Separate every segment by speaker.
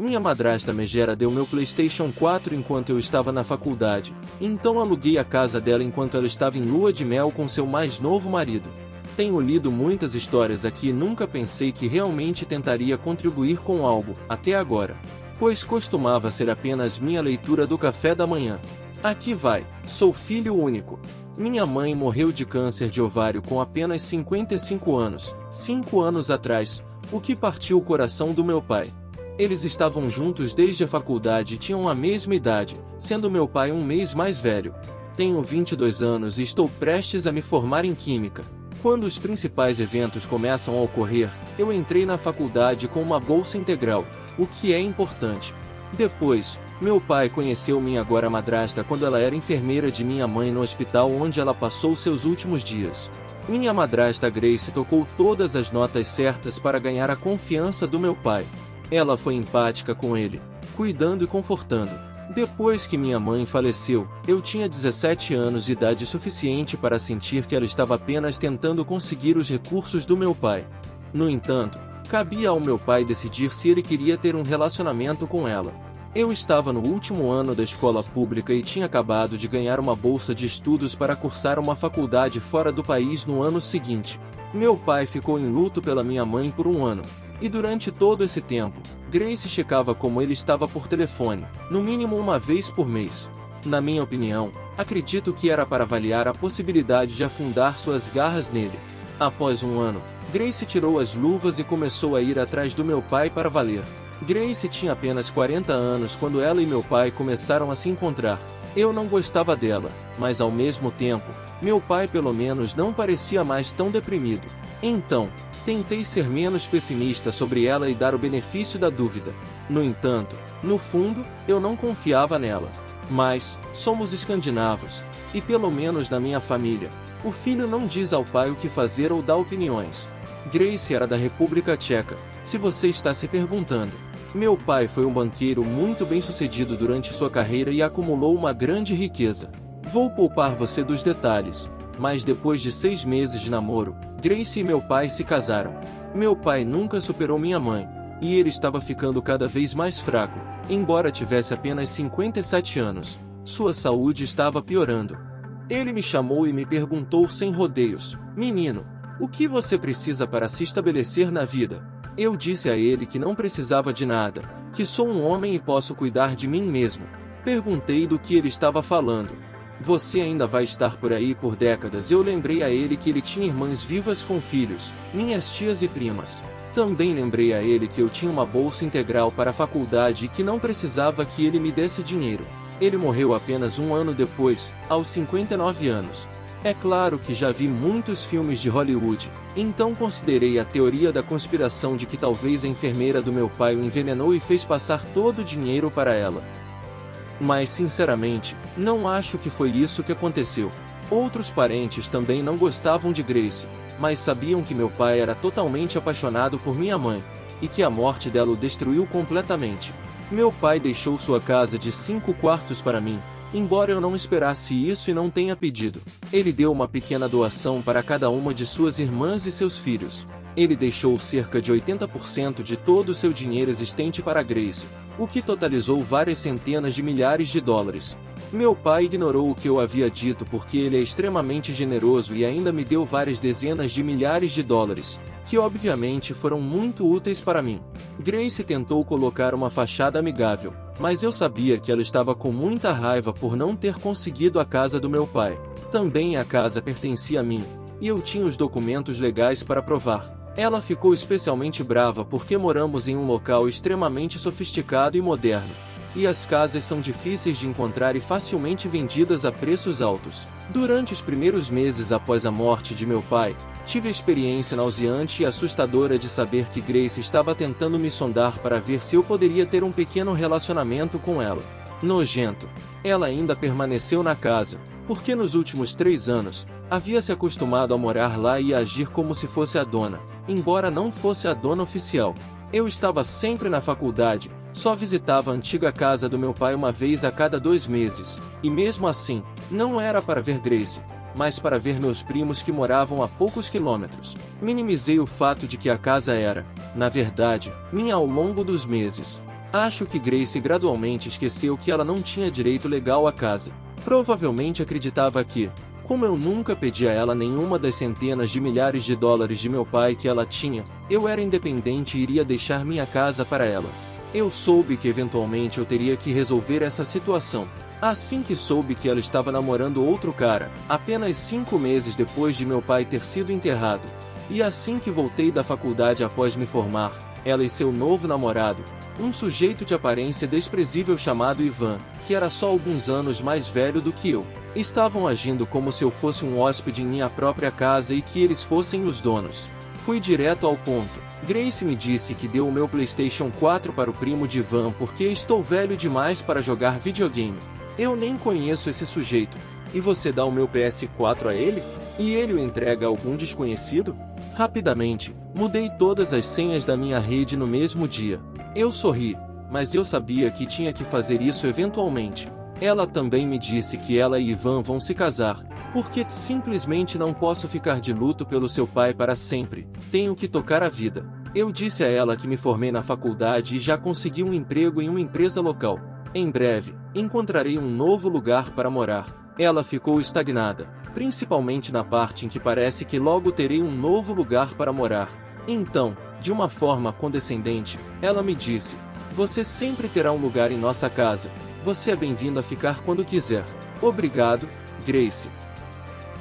Speaker 1: Minha madrasta megera deu meu PlayStation 4 enquanto eu estava na faculdade, então aluguei a casa dela enquanto ela estava em lua de mel com seu mais novo marido. Tenho lido muitas histórias aqui e nunca pensei que realmente tentaria contribuir com algo, até agora. Pois costumava ser apenas minha leitura do café da manhã. Aqui vai, sou filho único. Minha mãe morreu de câncer de ovário com apenas 55 anos, 5 anos atrás, o que partiu o coração do meu pai. Eles estavam juntos desde a faculdade e tinham a mesma idade, sendo meu pai um mês mais velho. Tenho 22 anos e estou prestes a me formar em Química. Quando os principais eventos começam a ocorrer, eu entrei na faculdade com uma bolsa integral, o que é importante. Depois, meu pai conheceu minha agora madrasta quando ela era enfermeira de minha mãe no hospital onde ela passou seus últimos dias. Minha madrasta Grace tocou todas as notas certas para ganhar a confiança do meu pai. Ela foi empática com ele, cuidando e confortando. Depois que minha mãe faleceu, eu tinha 17 anos e idade suficiente para sentir que ela estava apenas tentando conseguir os recursos do meu pai. No entanto, cabia ao meu pai decidir se ele queria ter um relacionamento com ela. Eu estava no último ano da escola pública e tinha acabado de ganhar uma bolsa de estudos para cursar uma faculdade fora do país no ano seguinte. Meu pai ficou em luto pela minha mãe por um ano. E durante todo esse tempo, Grace checava como ele estava por telefone, no mínimo uma vez por mês. Na minha opinião, acredito que era para avaliar a possibilidade de afundar suas garras nele. Após um ano, Grace tirou as luvas e começou a ir atrás do meu pai para valer. Grace tinha apenas 40 anos quando ela e meu pai começaram a se encontrar. Eu não gostava dela, mas ao mesmo tempo, meu pai pelo menos não parecia mais tão deprimido. Então, tentei ser menos pessimista sobre ela e dar o benefício da dúvida. No entanto, no fundo, eu não confiava nela. Mas, somos escandinavos, e pelo menos na minha família, o filho não diz ao pai o que fazer ou dá opiniões. Grace era da República Tcheca, se você está se perguntando. Meu pai foi um banqueiro muito bem-sucedido durante sua carreira e acumulou uma grande riqueza. Vou poupar você dos detalhes, mas depois de 6 meses de namoro, Grace e meu pai se casaram. Meu pai nunca superou minha mãe, e ele estava ficando cada vez mais fraco, embora tivesse apenas 57 anos. Sua saúde estava piorando. Ele me chamou e me perguntou sem rodeios: "Menino, o que você precisa para se estabelecer na vida?" Eu disse a ele que não precisava de nada, que sou um homem e posso cuidar de mim mesmo. Perguntei do que ele estava falando. "Você ainda vai estar por aí por décadas." Eu lembrei a ele que ele tinha irmãs vivas com filhos, minhas tias e primas. Também lembrei a ele que eu tinha uma bolsa integral para a faculdade e que não precisava que ele me desse dinheiro. Ele morreu apenas um ano depois, aos 59 anos. É claro que já vi muitos filmes de Hollywood, então considerei a teoria da conspiração de que talvez a enfermeira do meu pai o envenenou e fez passar todo o dinheiro para ela. Mas sinceramente, não acho que foi isso que aconteceu. Outros parentes também não gostavam de Grace, mas sabiam que meu pai era totalmente apaixonado por minha mãe, e que a morte dela o destruiu completamente. Meu pai deixou sua casa de 5 quartos para mim, embora eu não esperasse isso e não tenha pedido. Ele deu uma pequena doação para cada uma de suas irmãs e seus filhos. Ele deixou cerca de 80% de todo o seu dinheiro existente para Grace, o que totalizou várias centenas de milhares de dólares. Meu pai ignorou o que eu havia dito porque ele é extremamente generoso e ainda me deu várias dezenas de milhares de dólares, que obviamente foram muito úteis para mim. Grace tentou colocar uma fachada amigável, mas eu sabia que ela estava com muita raiva por não ter conseguido a casa do meu pai. Também a casa pertencia a mim, e eu tinha os documentos legais para provar. Ela ficou especialmente brava porque moramos em um local extremamente sofisticado e moderno, e as casas são difíceis de encontrar e facilmente vendidas a preços altos. Durante os primeiros meses após a morte de meu pai, tive a experiência nauseante e assustadora de saber que Grace estava tentando me sondar para ver se eu poderia ter um pequeno relacionamento com ela. Nojento. Ela ainda permaneceu na casa, porque nos últimos 3 anos, havia se acostumado a morar lá e a agir como se fosse a dona, embora não fosse a dona oficial. Eu estava sempre na faculdade, só visitava a antiga casa do meu pai uma vez a cada 2 meses, e mesmo assim, não era para ver Grace, mas para ver meus primos que moravam a poucos quilômetros. Minimizei o fato de que a casa era, na verdade, minha ao longo dos meses. Acho que Grace gradualmente esqueceu que ela não tinha direito legal à casa. Provavelmente acreditava que, como eu nunca pedi a ela nenhuma das centenas de milhares de dólares de meu pai que ela tinha, eu era independente e iria deixar minha casa para ela. Eu soube que eventualmente eu teria que resolver essa situação. Assim que soube que ela estava namorando outro cara, apenas 5 meses depois de meu pai ter sido enterrado. E assim que voltei da faculdade após me formar, ela e seu novo namorado, um sujeito de aparência desprezível chamado Ivan, que era só alguns anos mais velho do que eu, estavam agindo como se eu fosse um hóspede em minha própria casa e que eles fossem os donos. Fui direto ao ponto. Grace me disse que deu o meu PlayStation 4 para o primo de Ivan porque estou velho demais para jogar videogame. Eu nem conheço esse sujeito. E você dá o meu PS4 a ele? E ele o entrega a algum desconhecido? Rapidamente, mudei todas as senhas da minha rede no mesmo dia. Eu sorri, mas eu sabia que tinha que fazer isso eventualmente. Ela também me disse que ela e Ivan vão se casar, porque simplesmente não posso ficar de luto pelo seu pai para sempre, tenho que tocar a vida. Eu disse a ela que me formei na faculdade e já consegui um emprego em uma empresa local. Em breve, encontrarei um novo lugar para morar. Ela ficou estagnada, principalmente na parte em que parece que logo terei um novo lugar para morar. Então, de uma forma condescendente, ela me disse: "Você sempre terá um lugar em nossa casa. Você é bem-vindo a ficar quando quiser." Obrigado, Grace.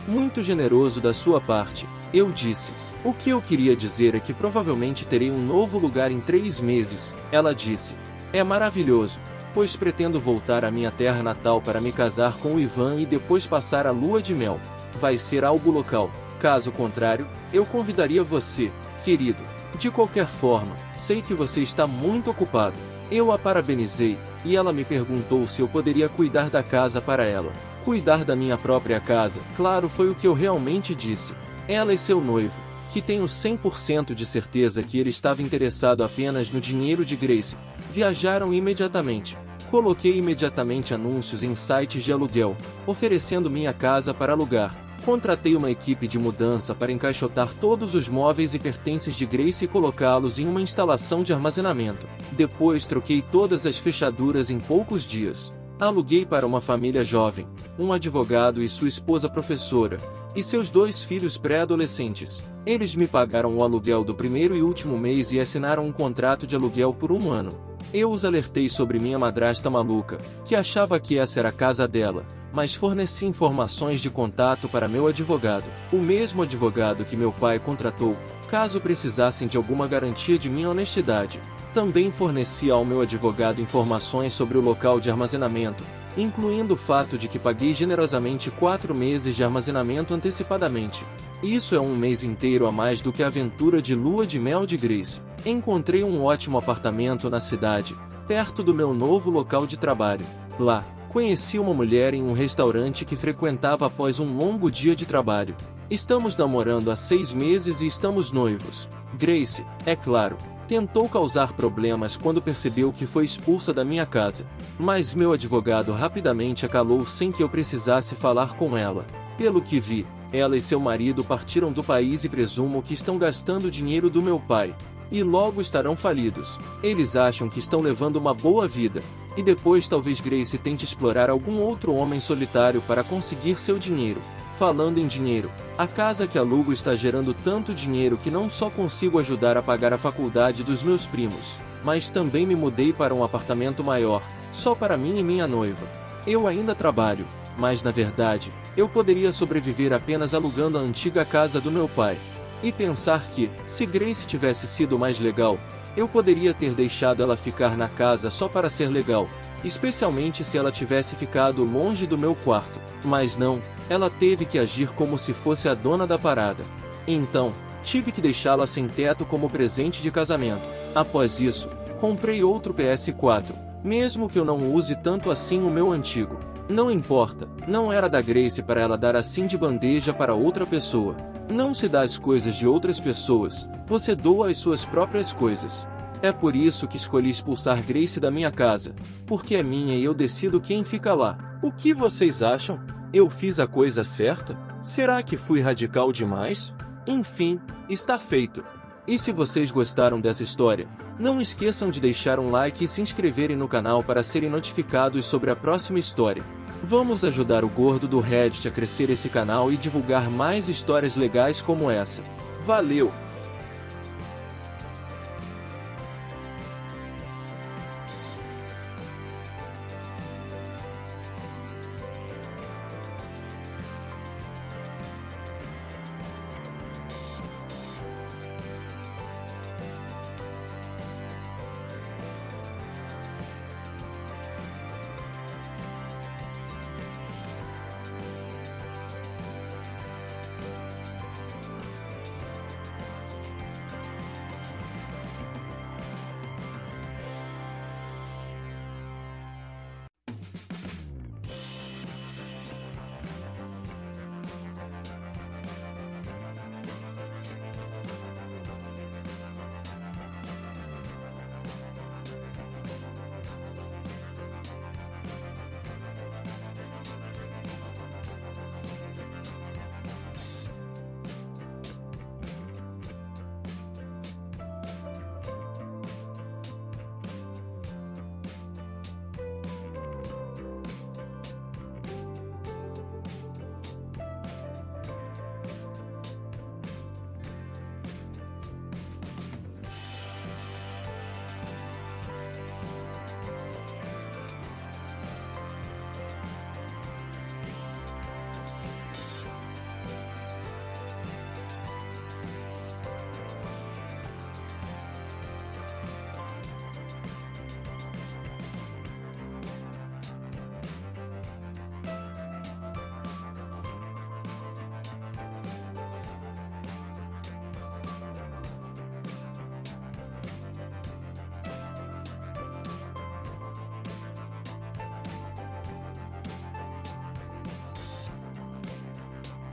Speaker 1: Muito generoso da sua parte, eu disse. O que eu queria dizer é que provavelmente terei um novo lugar em 3 meses, ela disse. É maravilhoso, pois pretendo voltar à minha terra natal para me casar com o Ivan e depois passar a lua de mel. Vai ser algo local. Caso contrário, eu convidaria você, querido. De qualquer forma, sei que você está muito ocupado. Eu a parabenizei, e ela me perguntou se eu poderia cuidar da casa para ela. Cuidar da minha própria casa, claro, foi o que eu realmente disse. Ela e seu noivo, que tenho 100% de certeza que ele estava interessado apenas no dinheiro de Grace, viajaram imediatamente. Coloquei imediatamente anúncios em sites de aluguel, oferecendo minha casa para alugar. Contratei uma equipe de mudança para encaixotar todos os móveis e pertences de Grace e colocá-los em uma instalação de armazenamento. Depois troquei todas as fechaduras em poucos dias. Aluguei para uma família jovem, um advogado e sua esposa professora, e seus 2 filhos pré-adolescentes. Eles me pagaram o aluguel do primeiro e último mês e assinaram um contrato de aluguel por 1 ano. Eu os alertei sobre minha madrasta maluca, que achava que essa era a casa dela, mas forneci informações de contato para meu advogado, o mesmo advogado que meu pai contratou, caso precisassem de alguma garantia de minha honestidade. Também forneci ao meu advogado informações sobre o local de armazenamento, incluindo o fato de que paguei generosamente 4 meses de armazenamento antecipadamente. Isso é 1 mês inteiro a mais do que a aventura de lua de mel de Grace. Encontrei um ótimo apartamento na cidade, perto do meu novo local de trabalho. Lá, conheci uma mulher em um restaurante que frequentava após um longo dia de trabalho. Estamos namorando há 6 meses e estamos noivos. Grace, é claro, tentou causar problemas quando percebeu que foi expulsa da minha casa. Mas meu advogado rapidamente a calou sem que eu precisasse falar com ela. Pelo que vi, ela e seu marido partiram do país e presumo que estão gastando dinheiro do meu pai. E logo estarão falidos. Eles acham que estão levando uma boa vida. E depois talvez Grace tente explorar algum outro homem solitário para conseguir seu dinheiro. Falando em dinheiro, a casa que alugo está gerando tanto dinheiro que não só consigo ajudar a pagar a faculdade dos meus primos, mas também me mudei para um apartamento maior, só para mim e minha noiva. Eu ainda trabalho, mas na verdade, eu poderia sobreviver apenas alugando a antiga casa do meu pai. E pensar que, se Grace tivesse sido mais legal, eu poderia ter deixado ela ficar na casa só para ser legal, especialmente se ela tivesse ficado longe do meu quarto. Mas não, ela teve que agir como se fosse a dona da parada. Então, tive que deixá-la sem teto como presente de casamento. Após isso, comprei outro PS4, mesmo que eu não use tanto assim o meu antigo. Não importa, não era da Grace para ela dar assim de bandeja para outra pessoa. Não se dá as coisas de outras pessoas, você doa as suas próprias coisas. É por isso que escolhi expulsar Grace da minha casa, porque é minha e eu decido quem fica lá. O que vocês acham? Eu fiz a coisa certa? Será que fui radical demais? Enfim, está feito. E se vocês gostaram dessa história, Não esqueçam de deixar um like e se inscreverem no canal para serem notificados sobre a próxima história. Vamos ajudar o gordo do Reddit a crescer esse canal e divulgar mais histórias legais como essa. Valeu!